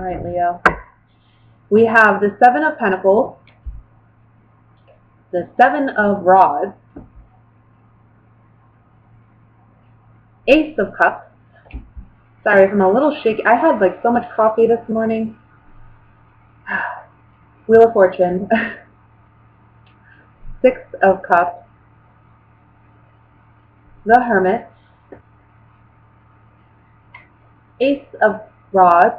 All right, Leo. We have the Seven of Pentacles, the Seven of Rods, Ace of Cups. Sorry if I'm a little shaky. I had like so much coffee this morning. Wheel of Fortune. Six of Cups, the Hermit, Ace of Rods,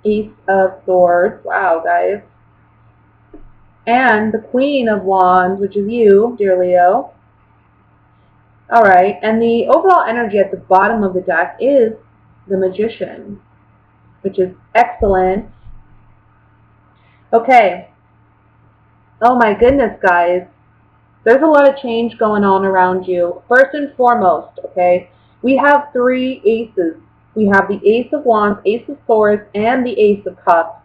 Ace of Swords. Wow, guys. And the Queen of Wands, which is you, dear Leo. Alright, and the overall energy at the bottom of the deck is the Magician, which is excellent. Okay. Oh my goodness, guys. There's a lot of change going on around you. First and foremost, okay, we have three aces. We have the Ace of Wands, Ace of Swords, and the Ace of Cups.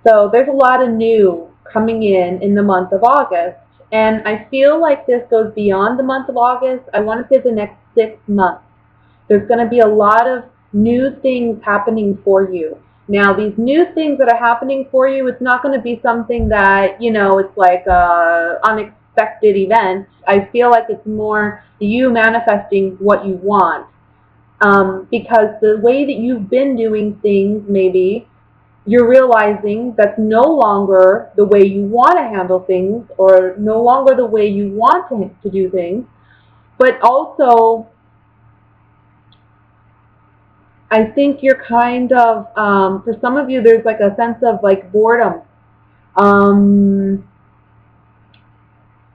So there's a lot of new coming in the month of August. And I feel like this goes beyond the month of August. I want to say the next 6 months. There's going to be a lot of new things happening for you. Now, these new things that are happening for you, it's not going to be something that, you know, it's like unexpected event. I feel like it's more you manifesting what you want. Because the way that you've been doing things, maybe, you're realizing that's no longer the way you want to handle things or no longer the way you want to do things. But also, I think you're kind of, for some of you, there's like a sense of like boredom.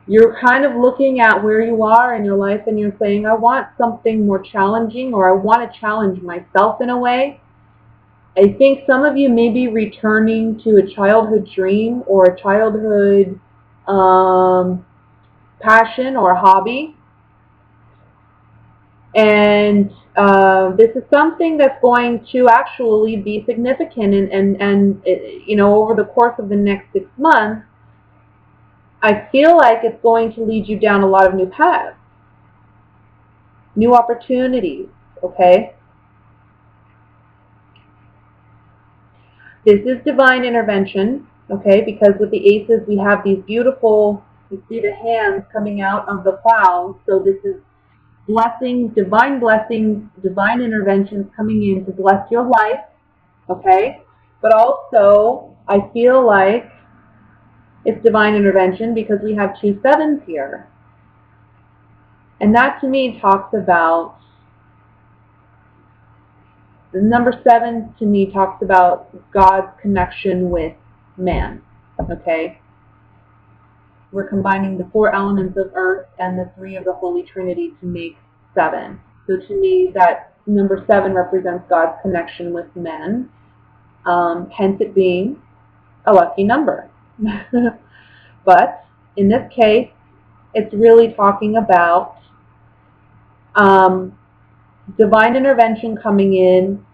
You're kind of looking at where you are in your life and you're saying, I want something more challenging, or I want to challenge myself in a way. I think some of you may be returning to a childhood dream or a childhood passion or hobby. And this is something that's going to actually be significant and you know, over the course of the next 6 months, I feel like it's going to lead you down a lot of new paths, new opportunities, okay? This is divine intervention, okay, because with the aces we have these beautiful, you see the hands coming out of the clouds, so this is blessings, divine interventions coming in to bless your life, okay? But also, I feel like it's divine intervention because we have 2 sevens here. And that to me talks about, the number 7 to me talks about God's connection with man, okay? We're combining the 4 elements of earth and the 3 of the Holy Trinity to make 7. So to me, that number 7 represents God's connection with men, hence it being a lucky number. But in this case, it's really talking about divine intervention coming in,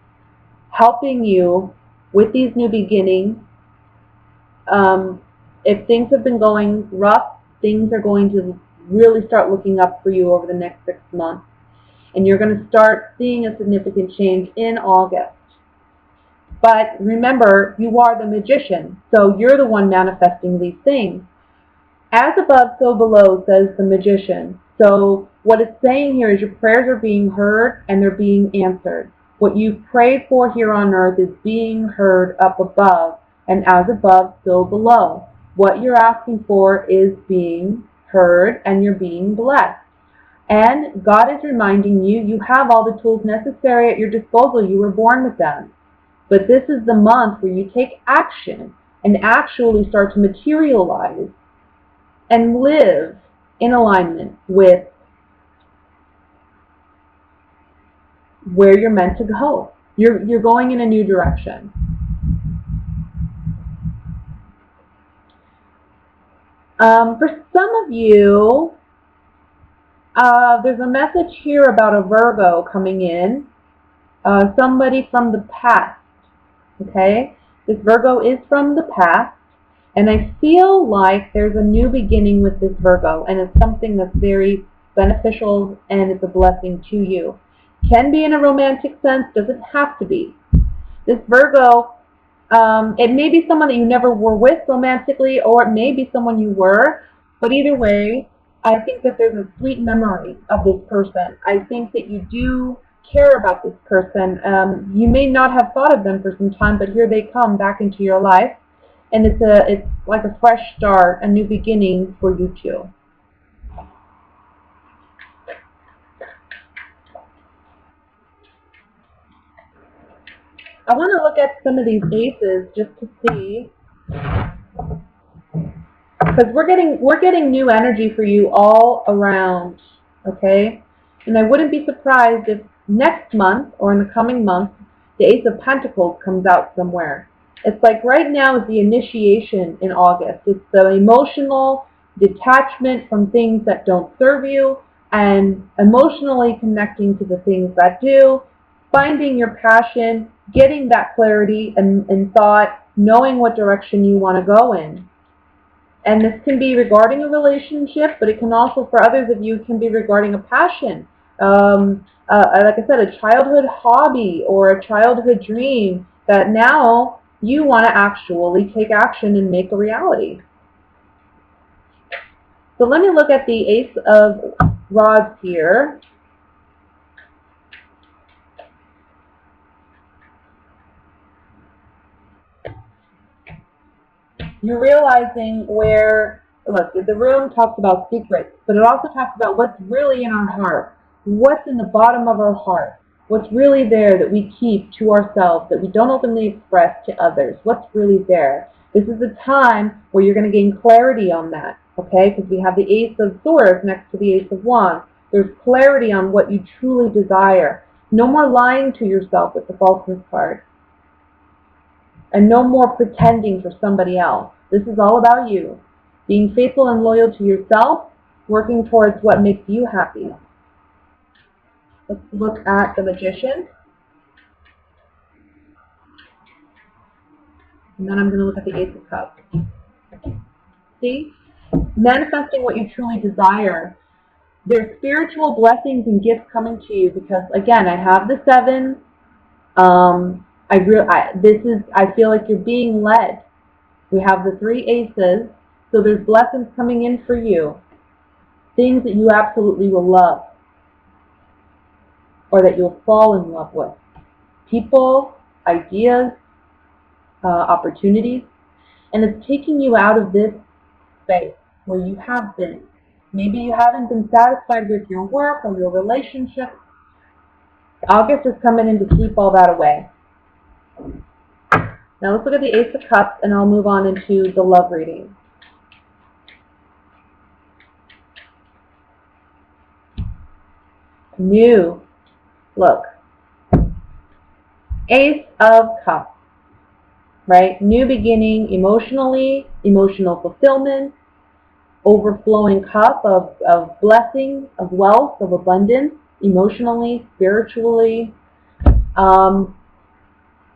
helping you with these new beginnings. If things have been going rough, things are going to really start looking up for you over the next 6 months. And you're going to start seeing a significant change in August. But remember, you are the magician, so you're the one manifesting these things. As above, so below, says the magician. So what it's saying here is your prayers are being heard and they're being answered. What you've prayed for here on earth is being heard up above, and as above, so below. What you're asking for is being heard and you're being blessed. And God is reminding you, you have all the tools necessary at your disposal. You were born with them. But this is the month where you take action and actually start to materialize and live in alignment with where you're meant to go. You're going in a new direction. For some of you, there's a message here about a Virgo coming in. Somebody from the past. Okay? This Virgo is from the past. And I feel like there's a new beginning with this Virgo. And it's something that's very beneficial and it's a blessing to you. Can be in a romantic sense, doesn't have to be. This Virgo, it may be someone that you never were with romantically, or it may be someone you were, but either way, I think that there's a sweet memory of this person. I think that you do care about this person. You may not have thought of them for some time, but here they come back into your life, and it's like a fresh start, a new beginning for you two. I want to look at some of these aces just to see, because we're getting new energy for you all around, okay? And I wouldn't be surprised if next month or in the coming month the Ace of Pentacles comes out somewhere. It's like right now is the initiation in August. It's the emotional detachment from things that don't serve you and emotionally connecting to the things that do, finding your passion, getting that clarity and thought, knowing what direction you want to go in. And this can be regarding a relationship, but it can also, for others of you, can be regarding a passion. Like I said, a childhood hobby or a childhood dream that now you want to actually take action and make a reality. So let me look at the Ace of Rods here. You're realizing where, look, the room talks about secrets, but it also talks about what's really in our heart. What's in the bottom of our heart? What's really there that we keep to ourselves, that we don't openly express to others? What's really there? This is a time where you're going to gain clarity on that, okay? Because we have the Ace of Swords next to the Ace of Wands. There's clarity on what you truly desire. No more lying to yourself with the falseness card. And no more pretending for somebody else. This is all about you. Being faithful and loyal to yourself, working towards what makes you happy. Let's look at the Magician. And then I'm going to look at the Ace of Cups. See? Manifesting what you truly desire. There's spiritual blessings and gifts coming to you because, again, I have the 7. I feel like you're being led. We have the 3 aces, so there's blessings coming in for you. Things that you absolutely will love or that you'll fall in love with. People, ideas, opportunities, and it's taking you out of this space where you have been. Maybe you haven't been satisfied with your work or your relationship. August is coming in to sweep all that away. Now let's look at the Ace of Cups, and I'll move on into the love reading. New. Look. Ace of Cups. Right? New beginning emotionally, emotional fulfillment, overflowing cup of blessing, of wealth, of abundance, emotionally, spiritually.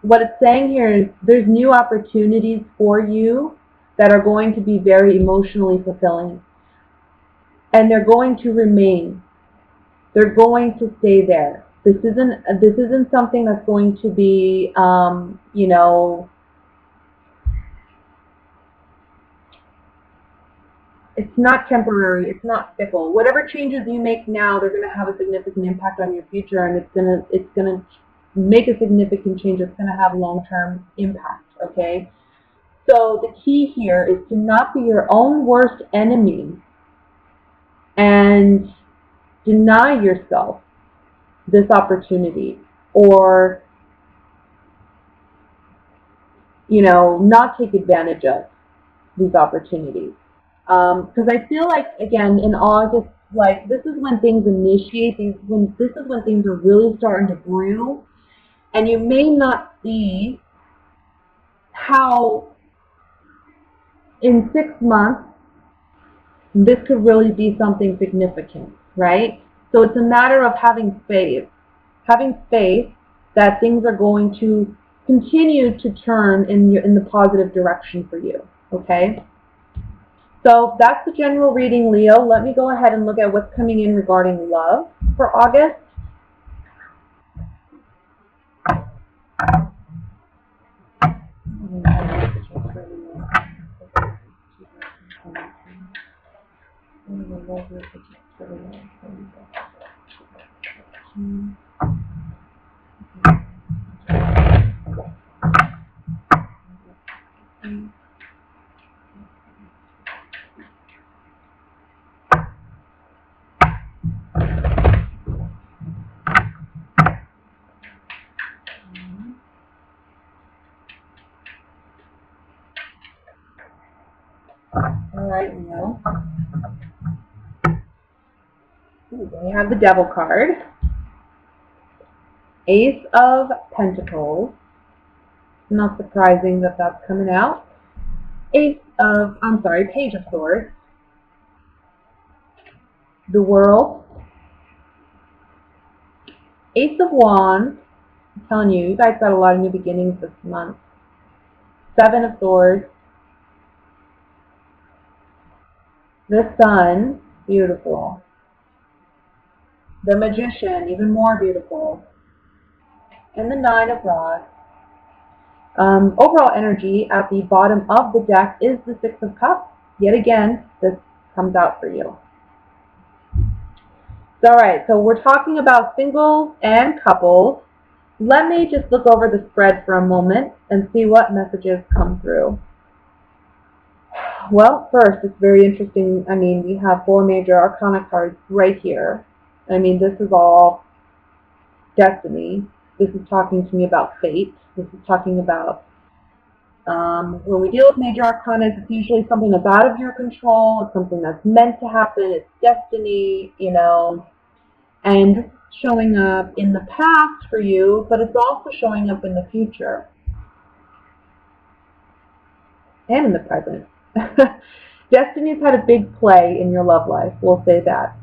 What it's saying here is there's new opportunities for you that are going to be very emotionally fulfilling. And they're going to remain. They're going to stay there. This isn't something that's going to be, it's not temporary. It's not fickle. Whatever changes you make now, they're going to have a significant impact on your future, and it's going to make a significant change. It's going to have long-term impact. Okay. So the key here is to not be your own worst enemy and deny yourself this opportunity, or not take advantage of these opportunities. Because I feel like, again, in August, like, this is when things initiate, this is when things are really starting to brew, and you may not see how in 6 months this could really be something significant, right? So it's a matter of having faith that things are going to continue to turn in the positive direction for you, okay? So that's the general reading, Leo. Let me go ahead and look at what's coming in regarding love for August. All right, Leo. We have the Devil card. Ace of Pentacles. Not surprising that that's coming out. Page of Swords. The World. Ace of Wands. I'm telling you, you guys got a lot of new beginnings this month. Seven of Swords. The Sun. Beautiful. The Magician. Even more beautiful. And the Nine of Rods. Overall energy at the bottom of the deck is the Six of Cups. Yet again, this comes out for you. Alright, so we're talking about singles and couples. Let me just look over the spread for a moment and see what messages come through. Well, first, it's very interesting. I mean, we have 4 major arcana cards right here. I mean, this is all destiny. This is talking to me about fate. This is talking about when we deal with major arcana, it's usually something that's out of your control. It's something that's meant to happen. It's destiny, you know, and showing up in the past for you, but it's also showing up in the future and in the present. Destiny's had a big play in your love life. We'll say that.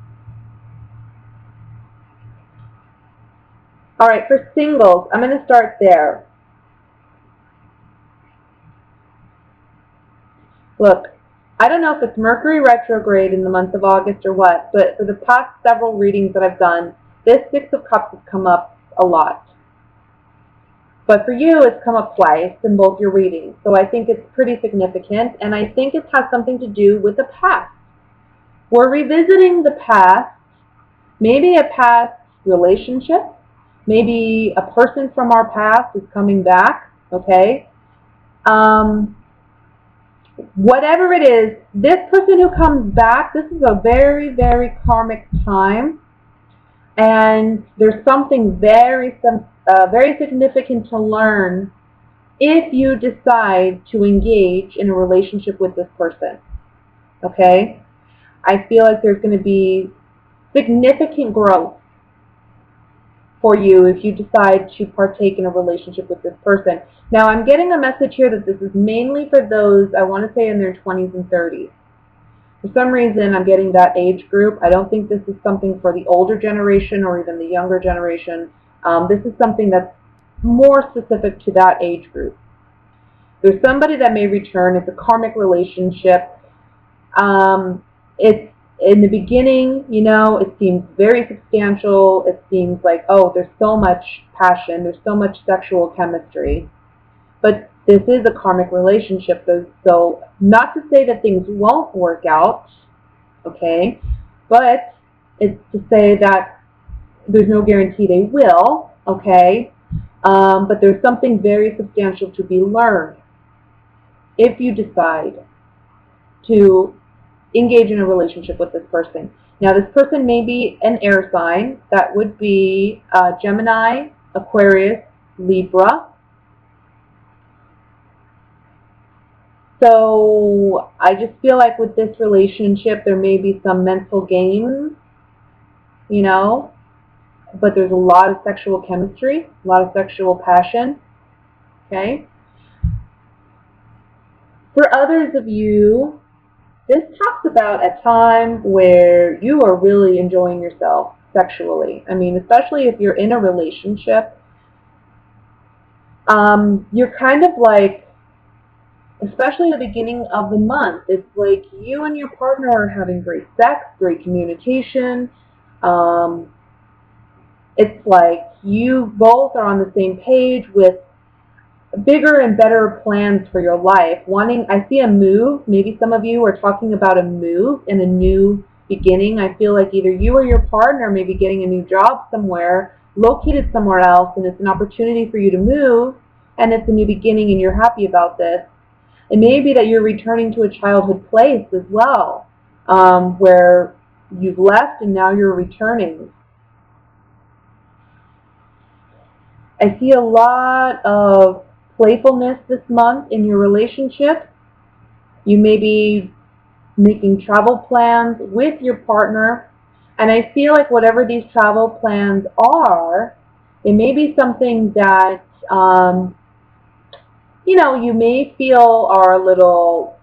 All right, for singles, I'm going to start there. Look, I don't know if it's Mercury retrograde in the month of August or what, but for the past several readings that I've done, this Six of Cups has come up a lot. But for you, it's come up twice in both your readings. So I think it's pretty significant, and I think it has something to do with the past. We're revisiting the past, maybe a past relationship, maybe a person from our past is coming back, okay? Whatever it is, this person who comes back, this is a very, very karmic time, and there's something very significant to learn if you decide to engage in a relationship with this person, okay? I feel like there's going to be significant growth for you if you decide to partake in a relationship with this person. Now, I'm getting a message here that this is mainly for those, I want to say, in their 20s and 30s. For some reason, I'm getting that age group. I don't think this is something for the older generation or even the younger generation. This is something that's more specific to that age group. There's somebody that may return. It's a karmic relationship. It's in the beginning, you know, it seems very substantial. It seems like, oh, there's so much passion. There's so much sexual chemistry. But this is a karmic relationship, so not to say that things won't work out, okay, but it's to say that there's no guarantee they will, okay, but there's something very substantial to be learned if you decide to engage in a relationship with this person. Now, this person may be an air sign. That would be Gemini, Aquarius, Libra. So I just feel like with this relationship, there may be some mental games, you know, but there's a lot of sexual chemistry, a lot of sexual passion, okay? For others of you, this talks about a time where you are really enjoying yourself sexually. I mean, especially if you're in a relationship, you're kind of like especially the beginning of the month. It's like you and your partner are having great sex, great communication. Um, it's like you both are on the same page with bigger and better plans for your life. I see a move. Maybe some of you are talking about a move and a new beginning. I feel like either you or your partner may be getting a new job somewhere, located somewhere else, and it's an opportunity for you to move, and it's a new beginning, and you're happy about this. It may be that you're returning to a childhood place as well, where you've left and now you're returning. I see a lot of playfulness this month in your relationship. You may be making travel plans with your partner, and I feel like whatever these travel plans are, it may be something that you may feel are a little.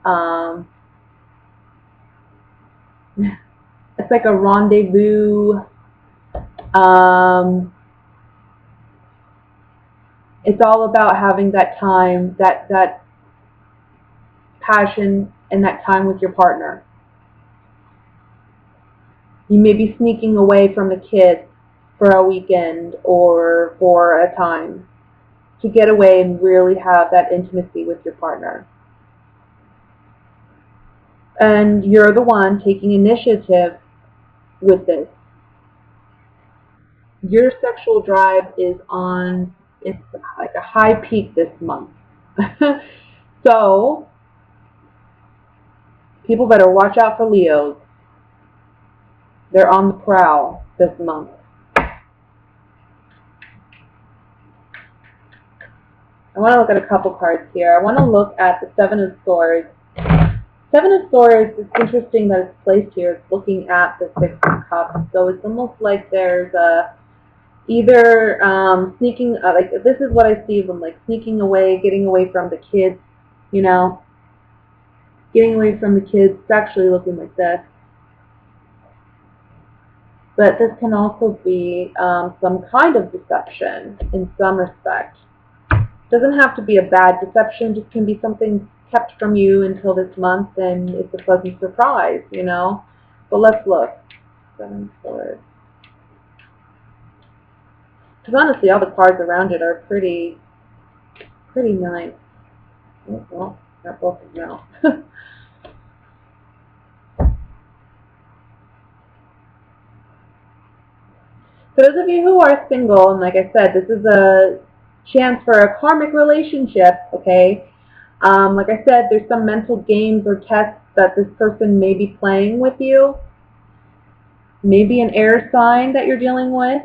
It's like a rendezvous. Um, it's all about having that time, that passion, and that time with your partner. You may be sneaking away from the kids for a weekend or for a time to get away and really have that intimacy with your partner. And you're the one taking initiative with this. Your sexual drive is on, it's like a high peak this month. So, people better watch out for Leos. They're on the prowl this month. I want to look at a couple cards here. I want to look at the Seven of Swords. Seven of Swords, it's interesting that it's placed here. It's looking at the Six of Cups. So it's almost like there's either sneaking, like this is what I see them, like sneaking away, getting away from the kids, getting away from the kids. It's actually looking like this. But this can also be some kind of deception in some respect. It doesn't have to be a bad deception, just can be something kept from you until this month, and it's a pleasant surprise, But let's look. Seven of Swords. Because honestly, all the cards around it are pretty nice. Oh, well, got both of them now. For those of you who are single, and like I said, this is a chance for a karmic relationship, okay? Like I said, there's some mental games or tests that this person may be playing with you. Maybe an air sign that you're dealing with.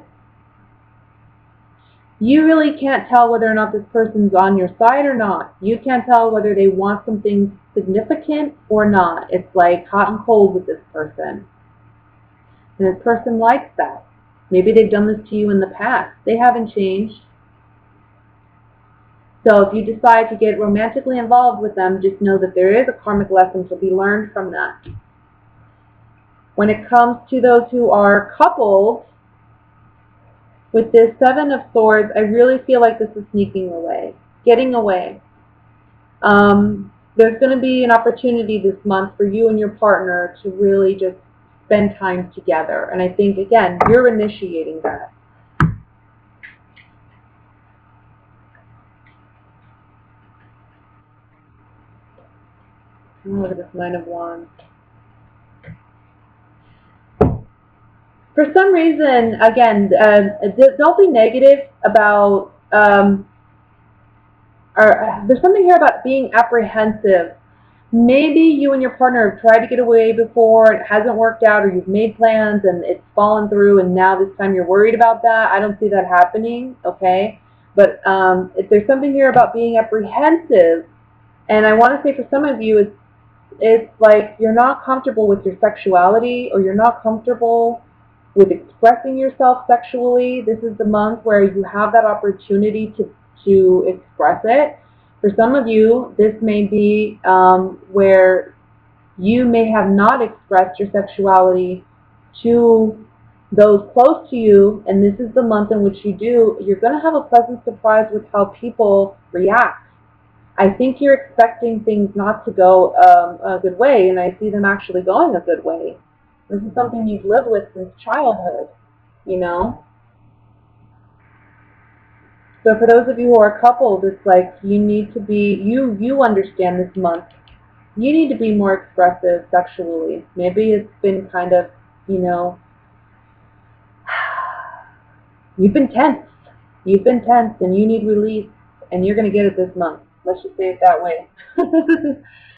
You really can't tell whether or not this person's on your side or not. You can't tell whether they want something significant or not. It's like hot and cold with this person. And this person likes that. Maybe they've done this to you in the past. They haven't changed. So if you decide to get romantically involved with them, just know that there is a karmic lesson to be learned from that. When it comes to those who are coupled, with this Seven of Swords, I really feel like this is sneaking away, getting away. There's going to be an opportunity this month for you and your partner to really just spend time together. And I think, again, you're initiating that. Look at this Nine of Wands. For some reason, again, don't be negative about, there's something here about being apprehensive. Maybe you and your partner have tried to get away before and it hasn't worked out, or you've made plans and it's fallen through and now this time you're worried about that. I don't see that happening, okay? But if there's something here about being apprehensive, and I want to say for some of you, it's like you're not comfortable with your sexuality, or you're not comfortable with expressing yourself sexually. This is the month where you have that opportunity to express it. For some of you, this may be where you may have not expressed your sexuality to those close to you, and this is the month in which you do. You're going to have a pleasant surprise with how people react. I think you're expecting things not to go a good way, and I see them actually going a good way. This is something you've lived with since childhood, you know? So for those of you who are couples, it's like you need to be, you understand this month. You need to be more expressive sexually. Maybe it's been kind of, you know, you've been tense. You've been tense and you need release, and you're going to get it this month. Let's just say it that way.